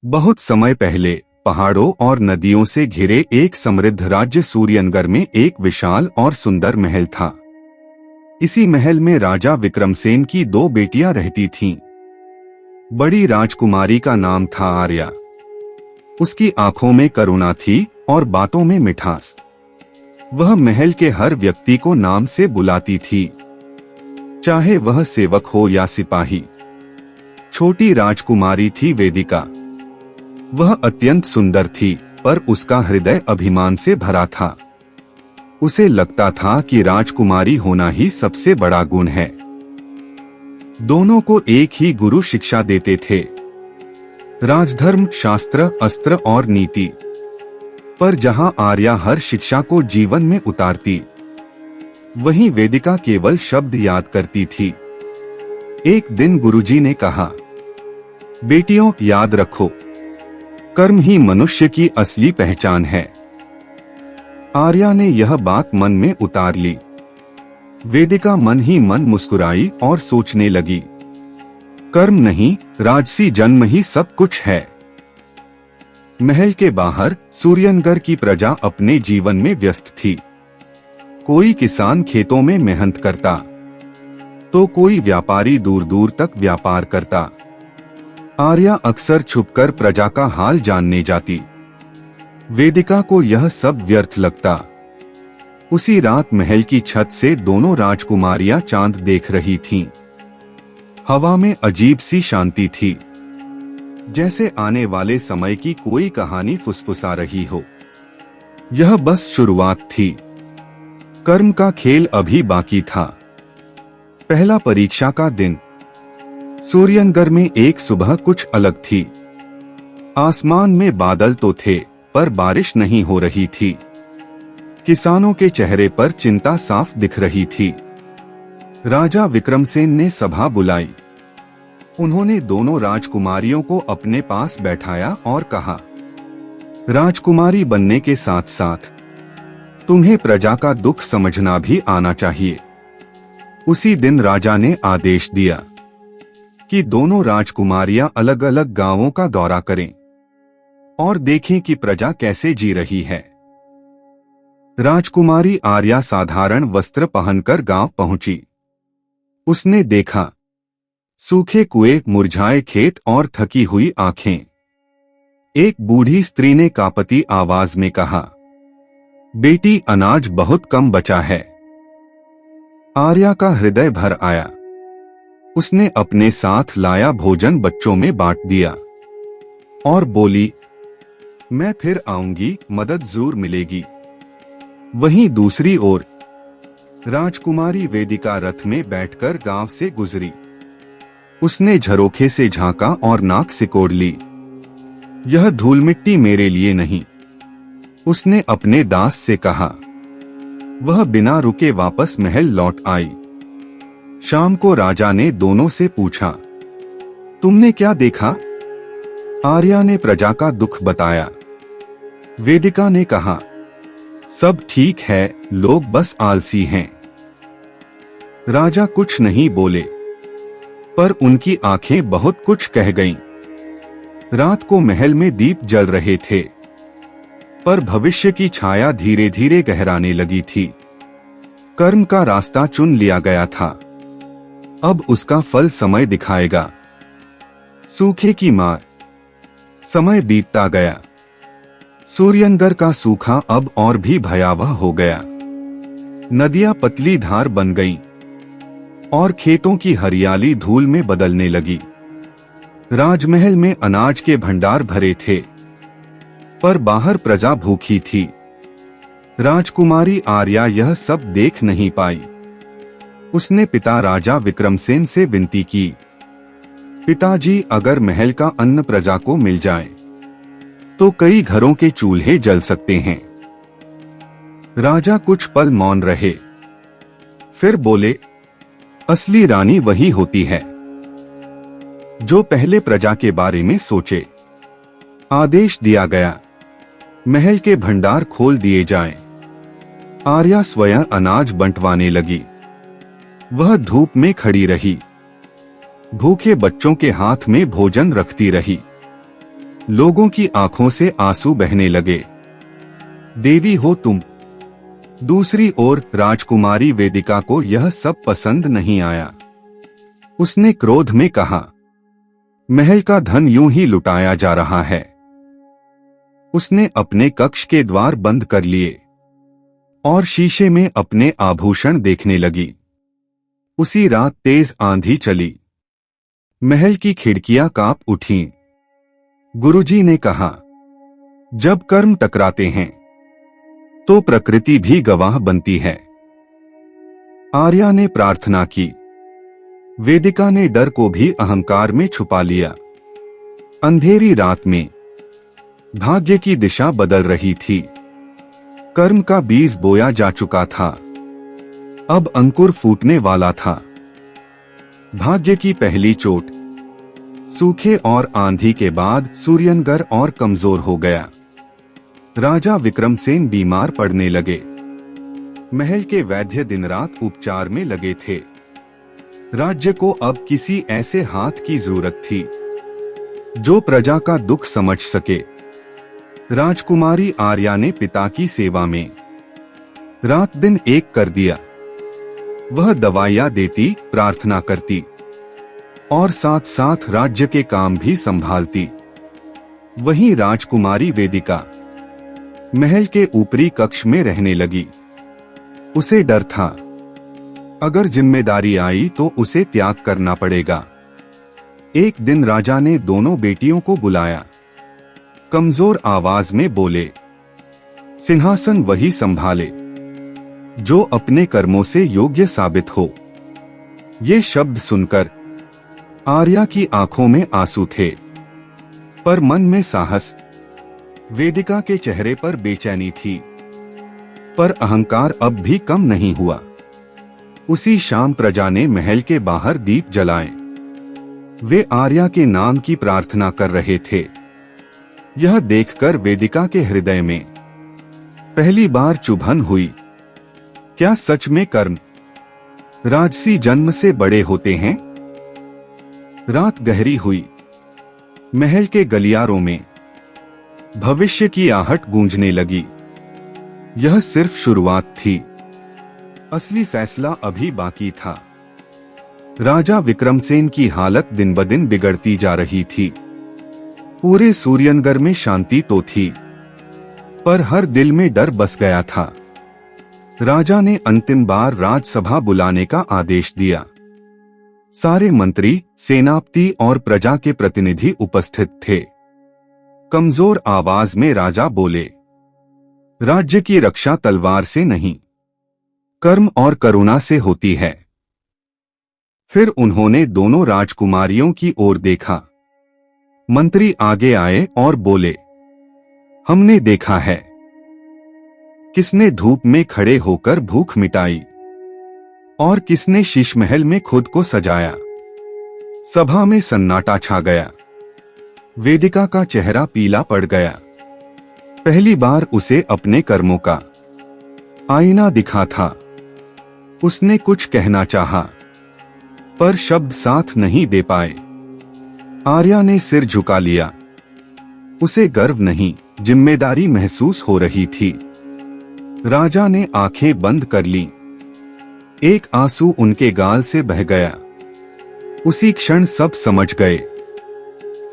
बहुत समय पहले पहाड़ों और नदियों से घिरे एक समृद्ध राज्य सूर्यनगर में एक विशाल और सुंदर महल था। इसी महल में राजा विक्रमसेन की दो बेटियां रहती थीं। बड़ी राजकुमारी का नाम था आर्या। उसकी आंखों में करुणा थी और बातों में मिठास। वह महल के हर व्यक्ति को नाम से बुलाती थी, चाहे वह सेवक हो या सिपाही। छोटी राजकुमारी थी वेदिका। वह अत्यंत सुंदर थी, पर उसका हृदय अभिमान से भरा था। उसे लगता था कि राजकुमारी होना ही सबसे बड़ा गुण है। दोनों को एक ही गुरु शिक्षा देते थे, राजधर्म, शास्त्र, अस्त्र और नीति। पर जहां आर्या हर शिक्षा को जीवन में उतारती, वहीं वेदिका केवल शब्द याद करती थी। एक दिन गुरुजी ने कहा, बेटियों, याद रखो, कर्म ही मनुष्य की असली पहचान है। आर्या ने यह बात मन में उतार ली। वेदिका मन ही मन मुस्कुराई और सोचने लगी, कर्म नहीं, राजसी जन्म ही सब कुछ है। महल के बाहर सूर्यनगर की प्रजा अपने जीवन में व्यस्त थी। कोई किसान खेतों में मेहनत करता, तो कोई व्यापारी दूर दूर तक व्यापार करता। आर्या अक्सर छुपकर प्रजा का हाल जानने जाती। वेदिका को यह सब व्यर्थ लगता। उसी रात महल की छत से दोनों राजकुमारियां चांद देख रही थीं। हवा में अजीब सी शांति थी, जैसे आने वाले समय की कोई कहानी फुसफुसा रही हो। यह बस शुरुआत थी। कर्म का खेल अभी बाकी था। पहला परीक्षा का दिन। सूर्यनगर में एक सुबह कुछ अलग थी। आसमान में बादल तो थे, पर बारिश नहीं हो रही थी। किसानों के चेहरे पर चिंता साफ दिख रही थी। राजा विक्रमसेन ने सभा बुलाई। उन्होंने दोनों राजकुमारियों को अपने पास बैठाया और कहा, राजकुमारी बनने के साथ साथ तुम्हें प्रजा का दुख समझना भी आना चाहिए। उसी दिन राजा ने आदेश दिया कि दोनों राजकुमारियां अलग अलग गांवों का दौरा करें और देखें कि प्रजा कैसे जी रही है। राजकुमारी आर्या साधारण वस्त्र पहनकर गांव पहुंची। उसने देखा, सूखे कुएं, मुरझाए खेत और थकी हुई आंखें। एक बूढ़ी स्त्री ने कांपती आवाज में कहा, बेटी, अनाज बहुत कम बचा है। आर्या का हृदय भर आया। उसने अपने साथ लाया भोजन बच्चों में बांट दिया और बोली, मैं फिर आऊंगी, मदद जरूर मिलेगी। वहीं दूसरी ओर राजकुमारी वेदिका रथ में बैठकर गांव से गुजरी। उसने झरोखे से झांका और नाक सिकोड़ ली। यह धूल मिट्टी मेरे लिए नहीं, उसने अपने दास से कहा। वह बिना रुके वापस महल लौट आई। शाम को राजा ने दोनों से पूछा, तुमने क्या देखा? आर्या ने प्रजा का दुख बताया। वेदिका ने कहा, सब ठीक है, लोग बस आलसी हैं। राजा कुछ नहीं बोले, पर उनकी आंखें बहुत कुछ कह गईं। रात को महल में दीप जल रहे थे, पर भविष्य की छाया धीरे धीरे गहराने लगी थी। कर्म का रास्ता चुन लिया गया था, अब उसका फल समय दिखाएगा। सूखे की मार। समय बीतता गया। सूर्यनगर का सूखा अब और भी भयावह हो गया। नदियां पतली धार बन गईं और खेतों की हरियाली धूल में बदलने लगी। राजमहल में अनाज के भंडार भरे थे, पर बाहर प्रजा भूखी थी। राजकुमारी आर्या यह सब देख नहीं पाई। उसने पिता राजा विक्रमसेन से विनती की, पिताजी, अगर महल का अन्न प्रजा को मिल जाए तो कई घरों के चूल्हे जल सकते हैं। राजा कुछ पल मौन रहे, फिर बोले, असली रानी वही होती है जो पहले प्रजा के बारे में सोचे। आदेश दिया गया, महल के भंडार खोल दिए जाएं। आर्या स्वयं अनाज बंटवाने लगी। वह धूप में खड़ी रही, भूखे बच्चों के हाथ में भोजन रखती रही। लोगों की आंखों से आंसू बहने लगे। देवी हो तुम। दूसरी ओर राजकुमारी वेदिका को यह सब पसंद नहीं आया। उसने क्रोध में कहा, महल का धन यूं ही लुटाया जा रहा है। उसने अपने कक्ष के द्वार बंद कर लिए और शीशे में अपने आभूषण देखने लगी। उसी रात तेज आंधी चली। महल की खिड़कियां कांप उठीं। गुरुजी ने कहा, जब कर्म टकराते हैं तो प्रकृति भी गवाह बनती है। आर्या ने प्रार्थना की। वेदिका ने डर को भी अहंकार में छुपा लिया। अंधेरी रात में भाग्य की दिशा बदल रही थी। कर्म का बीज बोया जा चुका था, अब अंकुर फूटने वाला था। भाग्य की पहली चोट। सूखे और आंधी के बाद सूर्यनगर और कमजोर हो गया। राजा विक्रमसेन बीमार पड़ने लगे। महल के वैद्य दिन रात उपचार में लगे थे। राज्य को अब किसी ऐसे हाथ की जरूरत थी जो प्रजा का दुख समझ सके। राजकुमारी आर्या ने पिता की सेवा में रात दिन एक कर दिया। वह दवाइयां देती, प्रार्थना करती और साथ साथ राज्य के काम भी संभालती। वहीं राजकुमारी वेदिका महल के ऊपरी कक्ष में रहने लगी। उसे डर था, अगर जिम्मेदारी आई तो उसे त्याग करना पड़ेगा। एक दिन राजा ने दोनों बेटियों को बुलाया। कमजोर आवाज में बोले, सिंहासन वही संभाले जो अपने कर्मों से योग्य साबित हो। ये शब्द सुनकर आर्या की आंखों में आंसू थे, पर मन में साहस। वेदिका के चेहरे पर बेचैनी थी, पर अहंकार अब भी कम नहीं हुआ। उसी शाम प्रजा ने महल के बाहर दीप जलाए। वे आर्या के नाम की प्रार्थना कर रहे थे। यह देखकर वेदिका के हृदय में पहली बार चुभन हुई। क्या सच में कर्म राजसी जन्म से बड़े होते हैं? रात गहरी हुई। महल के गलियारों में भविष्य की आहट गूंजने लगी। यह सिर्फ शुरुआत थी, असली फैसला अभी बाकी था। राजा विक्रमसेन की हालत दिन ब दिन बिगड़ती जा रही थी। पूरे सूर्यनगर में शांति तो थी, पर हर दिल में डर बस गया था। राजा ने अंतिम बार राजसभा बुलाने का आदेश दिया। सारे मंत्री, सेनापति और प्रजा के प्रतिनिधि उपस्थित थे। कमजोर आवाज में राजा बोले, राज्य की रक्षा तलवार से नहीं, कर्म और करुणा से होती है। फिर उन्होंने दोनों राजकुमारियों की ओर देखा। मंत्री आगे आए और बोले, हमने देखा है किसने धूप में खड़े होकर भूख मिटाई और किसने शीश महल में खुद को सजाया। सभा में सन्नाटा छा गया। वेदिका का चेहरा पीला पड़ गया। पहली बार उसे अपने कर्मों का आईना दिखा था। उसने कुछ कहना चाहा, पर शब्द साथ नहीं दे पाए। आर्या ने सिर झुका लिया। उसे गर्व नहीं, जिम्मेदारी महसूस हो रही थी। राजा ने आंखें बंद कर लीं। एक आंसू उनके गाल से बह गया। उसी क्षण सब समझ गए,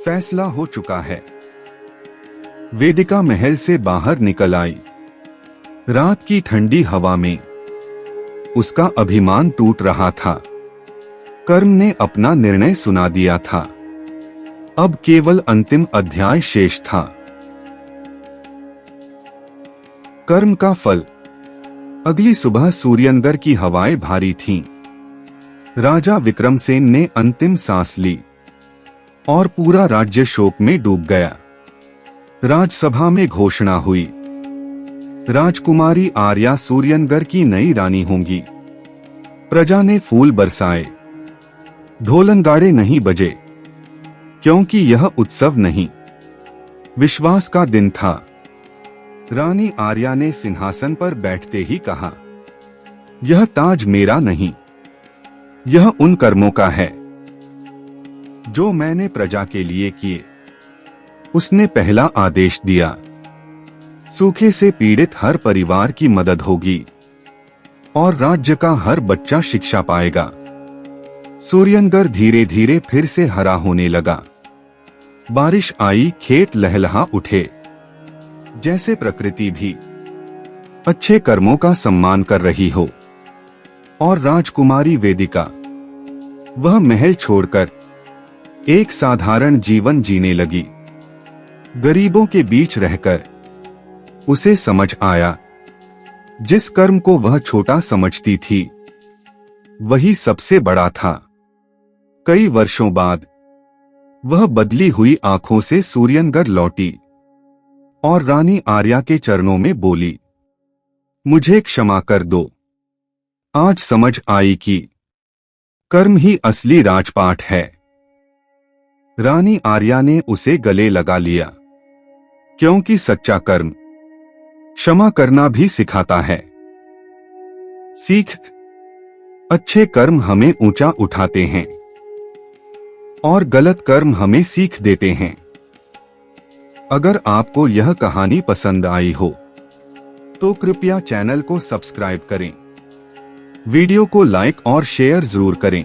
फैसला हो चुका है। वेदिका महल से बाहर निकल आई। रात की ठंडी हवा में उसका अभिमान टूट रहा था। कर्म ने अपना निर्णय सुना दिया था। अब केवल अंतिम अध्याय शेष था। कर्म का फल। अगली सुबह सूर्यनगर की हवाएं भारी थीं। राजा विक्रमसेन ने अंतिम सांस ली और पूरा राज्य शोक में डूब गया। राजसभा में घोषणा हुई, राजकुमारी आर्या सूर्यनगर की नई रानी होंगी। प्रजा ने फूल बरसाए, ढोलनगाड़े नहीं बजे, क्योंकि यह उत्सव नहीं, विश्वास का दिन था। रानी आर्या ने सिंहासन पर बैठते ही कहा, यह ताज मेरा नहीं, यह उन कर्मों का है जो मैंने प्रजा के लिए किए। उसने पहला आदेश दिया, सूखे से पीड़ित हर परिवार की मदद होगी और राज्य का हर बच्चा शिक्षा पाएगा। सूर्यनगर धीरे धीरे फिर से हरा होने लगा। बारिश आई, खेत लहलहा उठे, जैसे प्रकृति भी अच्छे कर्मों का सम्मान कर रही हो। और राजकुमारी वेदिका, वह महल छोड़कर एक साधारण जीवन जीने लगी। गरीबों के बीच रहकर उसे समझ आया, जिस कर्म को वह छोटा समझती थी वही सबसे बड़ा था। कई वर्षों बाद वह बदली हुई आंखों से सूर्यनगर लौटी और रानी आर्या के चरणों में बोली, मुझे क्षमा कर दो। आज समझ आई कि कर्म ही असली राजपाट है। रानी आर्या ने उसे गले लगा लिया, क्योंकि सच्चा कर्म क्षमा करना भी सिखाता है। सीख, अच्छे कर्म हमें ऊंचा उठाते हैं और गलत कर्म हमें सीख देते हैं। अगर आपको यह कहानी पसंद आई हो तो कृपया चैनल को सब्सक्राइब करें, वीडियो को लाइक और शेयर जरूर करें।